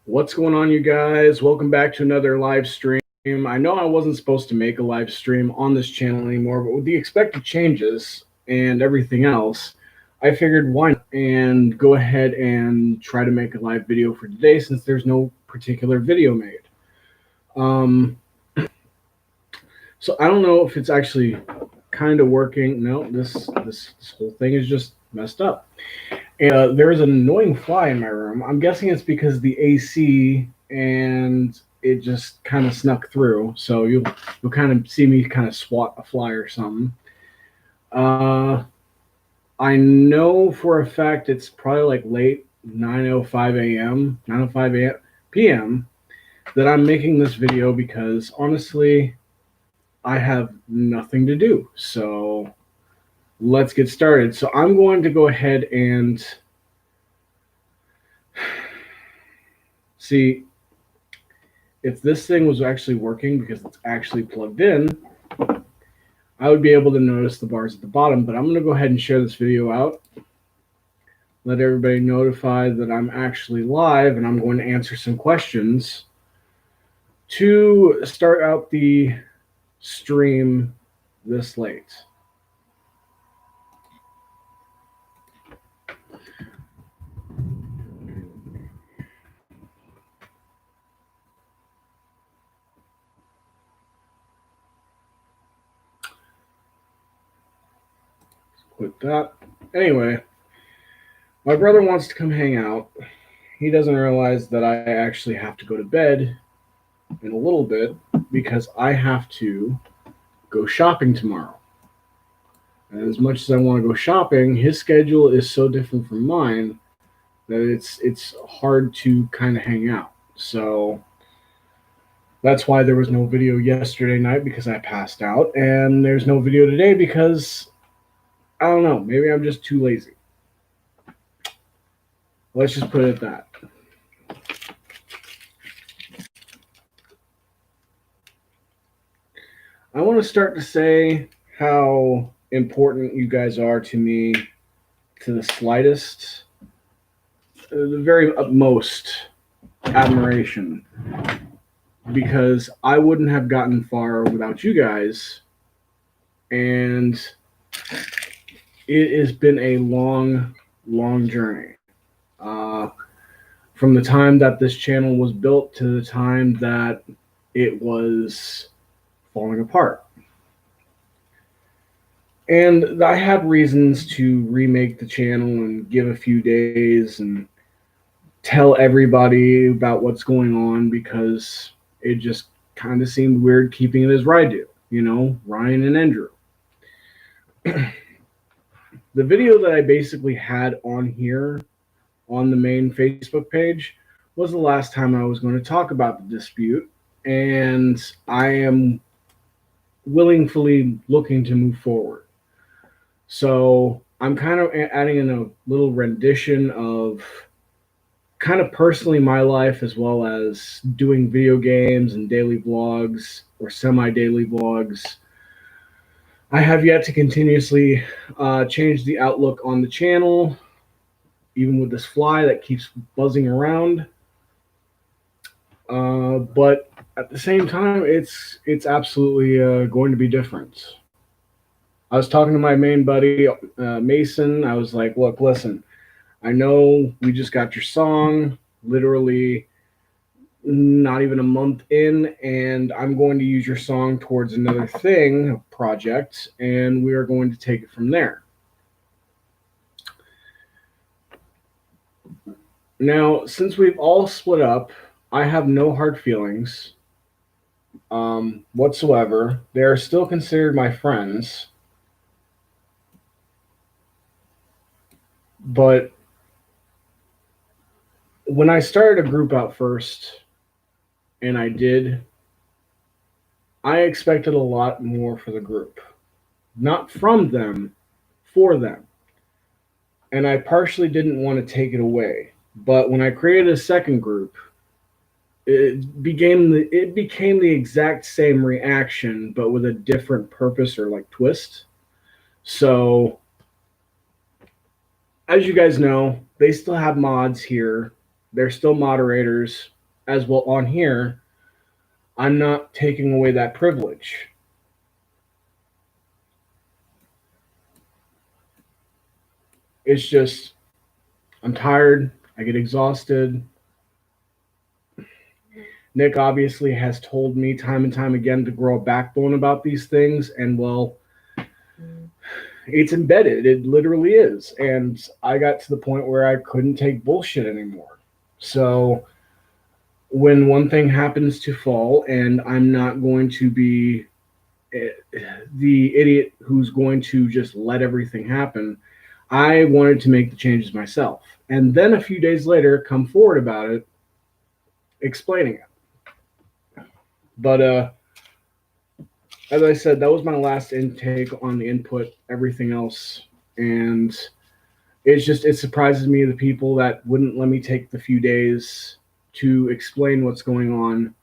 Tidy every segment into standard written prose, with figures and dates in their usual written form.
What's going on, you guys? Welcome back to another live stream. I know I wasn't supposed to make a live stream on this channel anymore, but with the expected changes and everything else, I figured why not and go ahead and try to make a live video for today since there's no particular video made. So I don't know if it's actually kind of working. No, this whole thing is just messed up. And there's an annoying fly in my room. I'm guessing it's because the AC and it just kind of snuck through. So you'll kind of see me kind of swat a fly or something. I know for a fact it's probably like late 9:05 a.m., 9:05 p.m. that I'm making this video because honestly, I have nothing to do. So let's get started. So I'm going to go ahead and see if this thing was actually working because it's actually plugged in. I would be able to notice the bars at the bottom, but I'm going to go ahead and share this video out. Let everybody notify that I'm actually live, and I'm going to answer some questions to start out the stream this late. Quit that. Anyway, my brother wants to come hang out. He doesn't realize that I actually have to go to bed in a little bit because I have to go shopping tomorrow. And as much as I want to go shopping, his schedule is so different from mine that it's hard to kind of hang out. So that's why there was no video yesterday night because I passed out, and there's no video today because I don't know, maybe I'm just too lazy. Let's just put it at that. I want to start to say how important you guys are to me to the slightest, the very utmost admiration, because I wouldn't have gotten far without you guys, and it has been a long journey. From the time that this channel was built to the time that it was falling apart. And I had reasons to remake the channel and give a few days and tell everybody about what's going on because it just kind of seemed weird keeping it as Rydew, Ryan and Andrew. The video that I basically had on here on the main Facebook page was the last time I was going to talk about the dispute, and I am willingly looking to move forward. So I'm kind of adding in a little rendition of kind of personally my life, as well as doing video games and daily vlogs or semi-daily vlogs. I have yet to continuously change the outlook on the channel, even with this fly that keeps buzzing around. But at the same time, it's absolutely going to be different. I was talking to my main buddy, Mason. I was like, look, listen, I know we just got your song, literally not even a month in, and I'm going to use your song towards another thing, a project, and we are going to take it from there. Now, since we've all split up, I have no hard feelings whatsoever. They are still considered my friends. But when I started a group out first, and I expected a lot more for the group. Not from them, for them. And I partially didn't want to take it away. But when I created a second group, it became the exact same reaction, but with a different purpose or like twist. So, as you guys know, they still have mods here. They're still moderators. as well on here, I'm not taking away that privilege. It's just I'm tired, I get exhausted. Nick obviously has told me time and time again to grow a backbone about these things, and well, it's embedded. It literally is. And I got to the point where I couldn't take bullshit anymore. So when one thing happens to fall, and I'm not going to be the idiot who's going to just let everything happen, I wanted to make the changes myself. And then a few days later, come forward about it, explaining it. But as I said, that was my last intake on the input, everything else. And it surprises me the people that wouldn't let me take the few days to explain what's going on.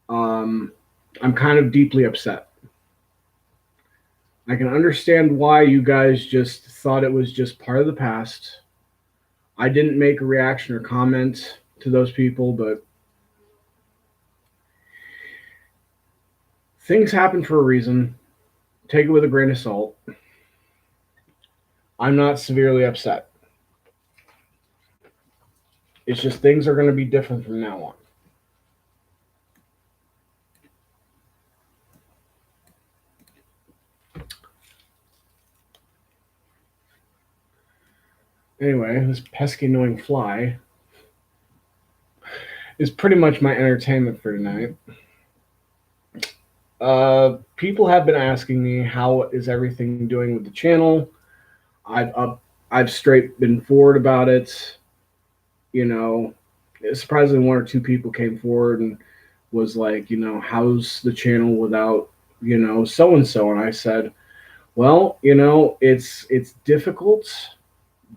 I'm kind of deeply upset. I can understand why you guys just thought it was just part of the past. I didn't make a reaction or comment to those people, but things happen for a reason. Take it with a grain of salt. I'm not severely upset. It's just things are going to be different from now on. Anyway, this pesky annoying fly is pretty much my entertainment for tonight. People have been asking me how is everything doing with the channel. I've straight been forward about it. You know, surprisingly, one or two people came forward and was like, how's the channel without, so and so, and I said, well, it's difficult,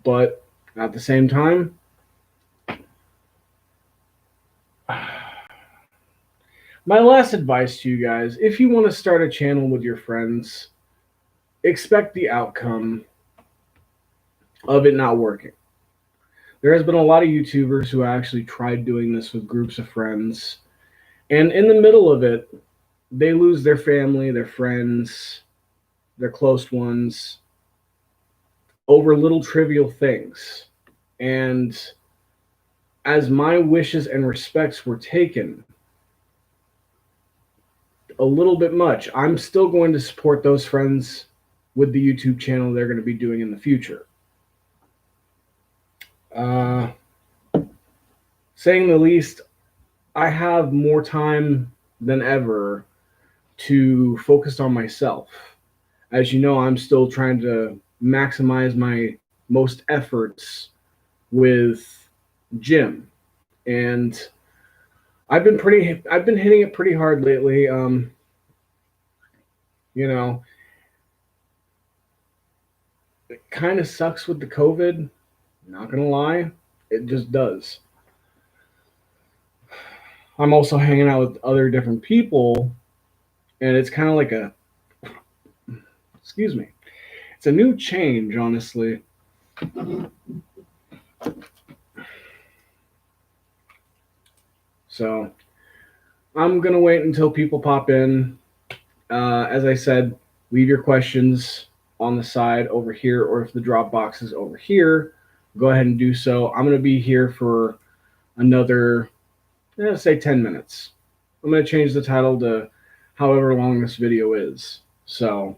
but at the same time, my last advice to you guys, if you want to start a channel with your friends, expect the outcome of it not working. There has been a lot of YouTubers who actually tried doing this with groups of friends, and in the middle of it, they lose their family, their friends, their close ones over little trivial things. And as my wishes and respects were taken a little bit much, I'm still going to support those friends with the YouTube channel they're going to be doing in the future. Saying the least, I have more time than ever to focus on myself. As you know, I'm still trying to maximize my most efforts with gym, and I've been hitting it pretty hard lately. It kind of sucks with the COVID. Not gonna lie, it just does. I'm also hanging out with other different people, and it's kind of like excuse me, it's a new change, honestly. So I'm gonna wait until people pop in. As I said, leave your questions on the side over here, or if the drop box is over here, go ahead and do so. I'm gonna be here for another, say 10 minutes. I'm gonna change the title to however long this video is. So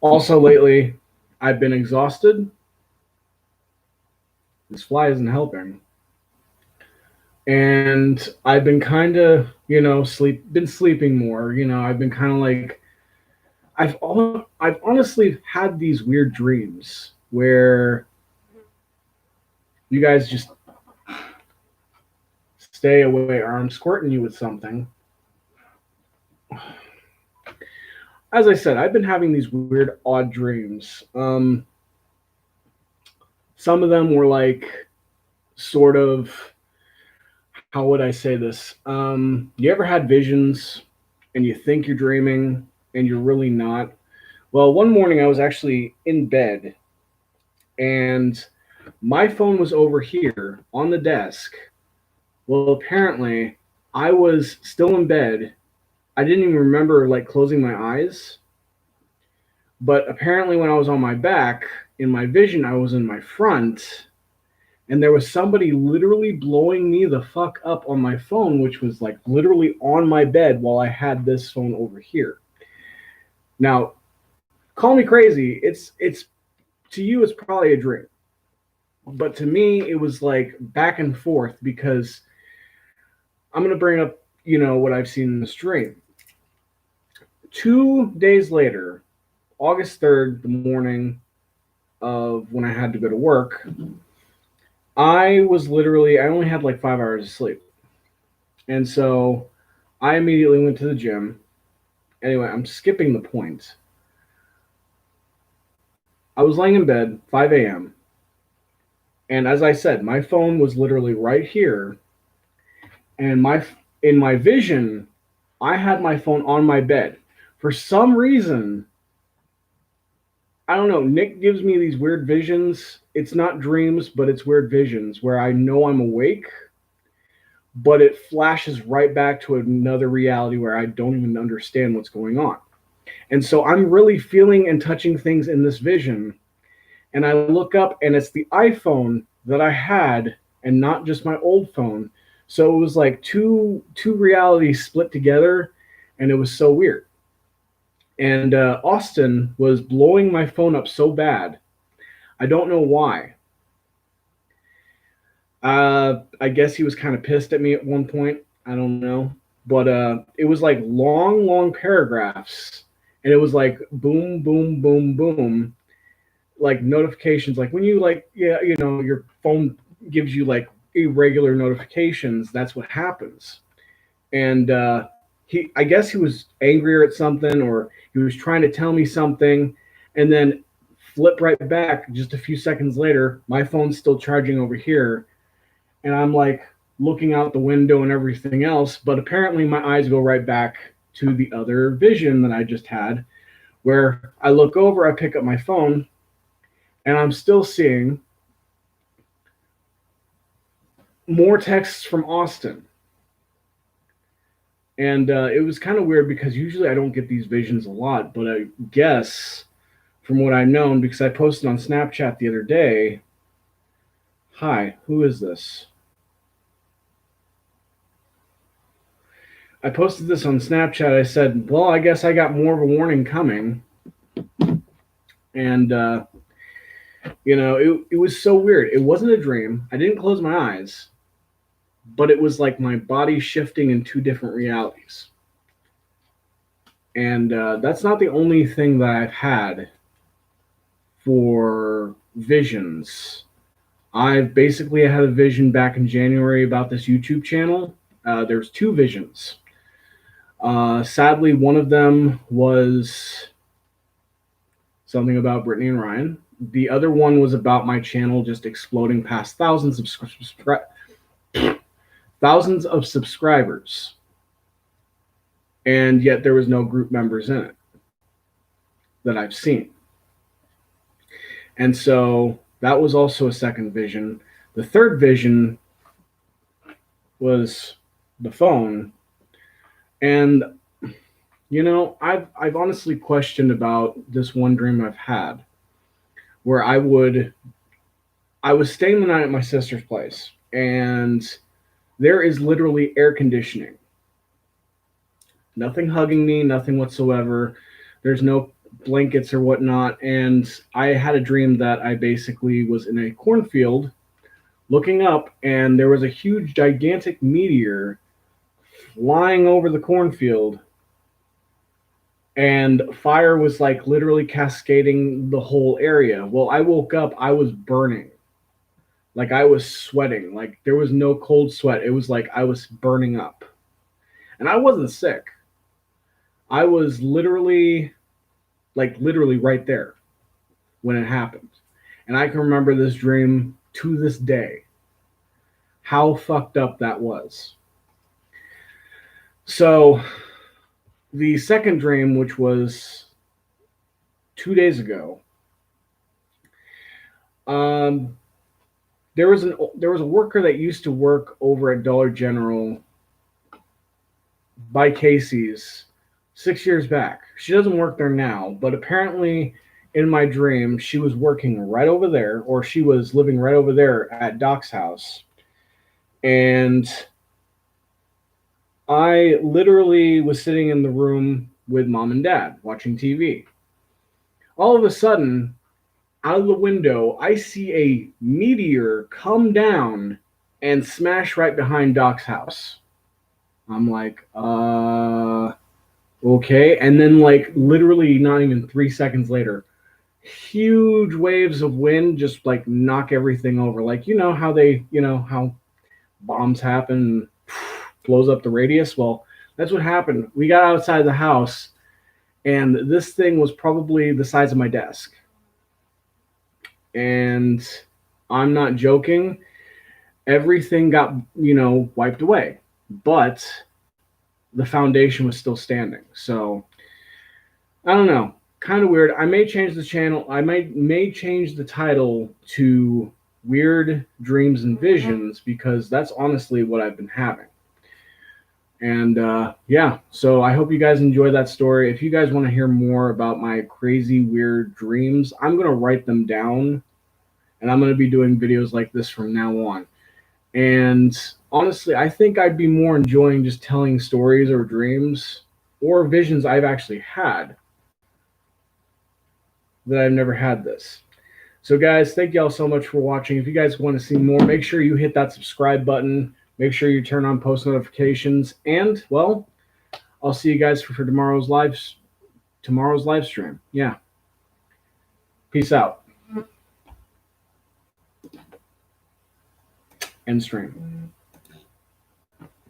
also lately, I've been exhausted. This fly isn't helping. And I've been kind of, been sleeping more. I've been kind of like, I've honestly had these weird dreams where you guys just stay away or I'm squirting you with something. As I said, I've been having these weird, odd dreams. Some of them were like sort of, how would I say this? You ever had visions and you think you're dreaming and you're really not? Well, one morning I was actually in bed and my phone was over here on the desk. Well, apparently I was still in bed. I didn't even remember like closing my eyes. But apparently when I was on my back, in my vision, I was in my front and there was somebody literally blowing me the fuck up on my phone, which was like literally on my bed while I had this phone over here. Now, call me crazy. It's to you it's probably a dream. But to me it was like back and forth because I'm going to bring up, what I've seen in this dream. 2 days later, August 3rd, the morning of when I had to go to work, I only had like 5 hours of sleep. And so I immediately went to the gym. Anyway, I'm skipping the point. I was laying in bed, 5 a.m. And as I said, my phone was literally right here. And in my vision, I had my phone on my bed. For some reason, I don't know, Nick gives me these weird visions. It's not dreams, but it's weird visions where I know I'm awake, but it flashes right back to another reality where I don't even understand what's going on. And so I'm really feeling and touching things in this vision. And I look up and it's the iPhone that I had and not just my old phone. So it was like two realities split together, and it was so weird. And Austin was blowing my phone up so bad. I don't know why. I guess he was kind of pissed at me at one point. I don't know. But it was like long, long paragraphs. And it was like boom, boom, boom, boom. Like notifications. Like when you like, yeah, your phone gives you like irregular notifications. That's what happens. And I guess he was angrier at something, or he was trying to tell me something. And then flip right back just a few seconds later, my phone's still charging over here. And I'm like looking out the window and everything else. But apparently my eyes go right back to the other vision that I just had, where I look over, I pick up my phone, and I'm still seeing more texts from Austin. And it was kind of weird because usually I don't get these visions a lot. But I guess from what I've known, because I posted on Snapchat the other day, hi, who is this? I posted this on Snapchat. I said, well, I guess I got more of a warning coming. And, it was so weird. It wasn't a dream. I didn't close my eyes, but it was like my body shifting in two different realities. And that's not the only thing that I've had for visions. I've basically had a vision back in January about this YouTube channel. There's two visions. Sadly, one of them was something about Brittany and Ryan. The other one was about my channel just exploding past thousands of subscribers. And yet there was no group members in it that I've seen. And so that was also a second vision. The third vision was the phone. And I've honestly questioned about this one dream I've had where I was staying the night at my sister's place, and there is literally air conditioning. Nothing hugging me, nothing whatsoever. There's no blankets or whatnot. And I had a dream that I basically was in a cornfield looking up, and there was a huge, gigantic meteor flying over the cornfield, and fire was like literally cascading the whole area. Well, I woke up, I was burning. Like I was sweating. Like there was no cold sweat. It was like I was burning up. And I wasn't sick. I was literally right there when it happened. And I can remember this dream to this day. How fucked up that was. So the second dream, which was 2 days ago, um, there was a worker that used to work over at Dollar General by Casey's 6 years back. She doesn't work there now, but apparently in my dream she was working right over there, or she was living right over there at Doc's house, and I literally was sitting in the room with mom and dad watching TV. All of a sudden, out of the window, I see a meteor come down and smash right behind Doc's house. I'm like, okay. And then, like, literally not even 3 seconds later, huge waves of wind just like knock everything over. Like, how bombs happen, blows up the radius. Well, that's what happened. We got outside the house, and this thing was probably the size of my desk. And I'm not joking. Everything got, wiped away, but the foundation was still standing. So I don't know. Kind of weird. I may change the channel. I may change the title to Weird Dreams and Visions, because that's honestly what I've been having. And yeah, so I hope you guys enjoy that story. If you guys want to hear more about my crazy, weird dreams, I'm going to write them down, and I'm going to be doing videos like this from now on. And honestly, I think I'd be more enjoying just telling stories or dreams or visions I've actually had, that I've never had this. So guys, thank y'all so much for watching. If you guys want to see more, make sure you hit that subscribe button. Make sure you turn on post notifications. And, well, I'll see you guys for tomorrow's live stream. Yeah. Peace out. End stream.